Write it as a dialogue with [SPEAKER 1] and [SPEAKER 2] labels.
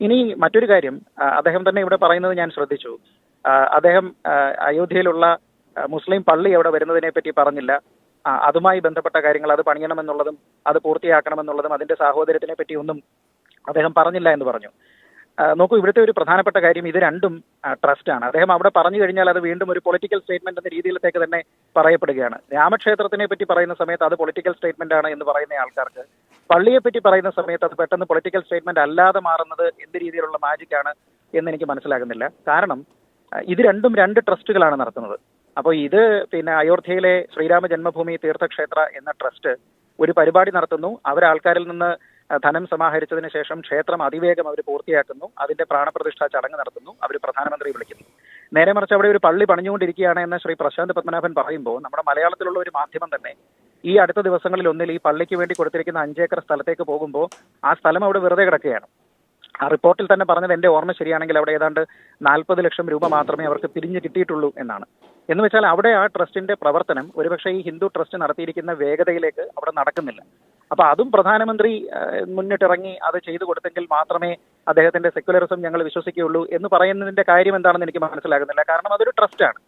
[SPEAKER 1] ഇനി മറ്റൊരു കാര്യം, അദ്ദേഹം തന്നെ ഇവിടെ പറയുന്നത് ഞാൻ ശ്രദ്ധിച്ചു. അദ്ദേഹം അയോധ്യയിലുള്ള മുസ്ലിം പള്ളി അവിടെ വരുന്നതിനെ പറ്റി പറഞ്ഞില്ല. അതുമായി ബന്ധപ്പെട്ട കാര്യങ്ങൾ, അത് പണിയണമെന്നുള്ളതും അത് പൂർത്തിയാക്കണമെന്നുള്ളതും അതിന്റെ സാഹോദര്യത്തിനെ പറ്റി ഒന്നും അദ്ദേഹം പറഞ്ഞില്ല എന്ന് പറഞ്ഞു. നോക്കൂ, ഇവിടുത്തെ ഒരു പ്രധാനപ്പെട്ട കാര്യം, ഇത് രണ്ടും ട്രസ്റ്റാണ്. അദ്ദേഹം അവിടെ പറഞ്ഞു കഴിഞ്ഞാൽ അത് വീണ്ടും ഒരു പൊളിറ്റിക്കൽ സ്റ്റേറ്റ്മെന്റ് എന്ന രീതിയിലേക്ക് തന്നെ പറയപ്പെടുകയാണ്. രാമക്ഷേത്രത്തിനെ പറ്റി പറയുന്ന സമയത്ത് അത് പൊളിറ്റിക്കൽ സ്റ്റേറ്റ്മെന്റ് ആണ് എന്ന് പറയുന്ന ആൾക്കാർക്ക് പള്ളിയെ പറ്റി പറയുന്ന സമയത്ത് അത് പെട്ടെന്ന് പൊളിറ്റിക്കൽ സ്റ്റേറ്റ്മെന്റ് അല്ലാതെ മാറുന്നത് എന്ത് രീതിയിലുള്ള മാജിക് ആണ് എന്ന് എനിക്ക് മനസ്സിലാകുന്നില്ല. കാരണം ഇത് രണ്ടും രണ്ട് ട്രസ്റ്റുകളാണ് നടത്തുന്നത്. അപ്പോൾ ഇത് അയോധ്യയിലെ ശ്രീരാമ ജന്മഭൂമി തീർത്ഥക്ഷേത്ര എന്ന ട്രസ്റ്റ് ഒരു പരിപാടി നടത്തുന്നു. ആൾക്കാരിൽ നിന്ന് ധനം സമാഹരിച്ചതിന് ശേഷം ക്ഷേത്രം അതിവേഗം അവർ പൂർത്തിയാക്കുന്നു. അതിന്റെ പ്രാണപ്രതിഷ്ഠാ ചടങ്ങ് നടത്തുന്നു. അവർ പ്രധാനമന്ത്രി വിളിക്കുന്നു. നേരെ മറിച്ച് അവിടെ ഒരു പള്ളി പണിഞ്ഞുകൊണ്ടിരിക്കുകയാണ് എന്ന് ശ്രീ പ്രശാന്ത് പത്മനാഭൻ പറയുമ്പോൾ നമ്മുടെ മലയാളത്തിലുള്ള ഒരു മാധ്യമം തന്നെ ഈ അടുത്ത ദിവസങ്ങളിൽ ഒന്നിൽ ഈ പള്ളിക്ക് വേണ്ടി കൊടുത്തിരിക്കുന്ന 5 ഏക്കർ സ്ഥലത്തേക്ക് പോകുമ്പോൾ ആ സ്ഥലം അവിടെ വെറുതെ കിടക്കുകയാണ്. ആ റിപ്പോർട്ടിൽ തന്നെ പറഞ്ഞത്, എന്റെ ഓർമ്മ ശരിയാണെങ്കിൽ, അവിടെ ഏതാണ്ട് 40 ലക്ഷം രൂപ മാത്രമേ അവർക്ക് പിരിഞ്ഞു കിട്ടിയിട്ടുള്ളൂ എന്നാണ്. എന്ന് വെച്ചാൽ അവിടെ ആ ട്രസ്റ്റിന്റെ പ്രവർത്തനം ഒരുപക്ഷെ ഈ ഹിന്ദു ട്രസ്റ്റ് നടത്തിയിരിക്കുന്ന വേഗതയിലേക്ക് അവിടെ നടക്കുന്നില്ല. അപ്പൊ അതും പ്രധാനമന്ത്രി മുന്നിട്ടിറങ്ങി അത് ചെയ്തു കൊടുത്തെങ്കിൽ മാത്രമേ അദ്ദേഹത്തിന്റെ സെക്യുലറിസം ഞങ്ങൾ വിശ്വസിക്കുകയുള്ളൂ എന്ന് പറയുന്നതിന്റെ കാര്യം എന്താണെന്ന് എനിക്ക് മനസ്സിലാകുന്നില്ല. കാരണം അതൊരു ട്രസ്റ്റാണ്.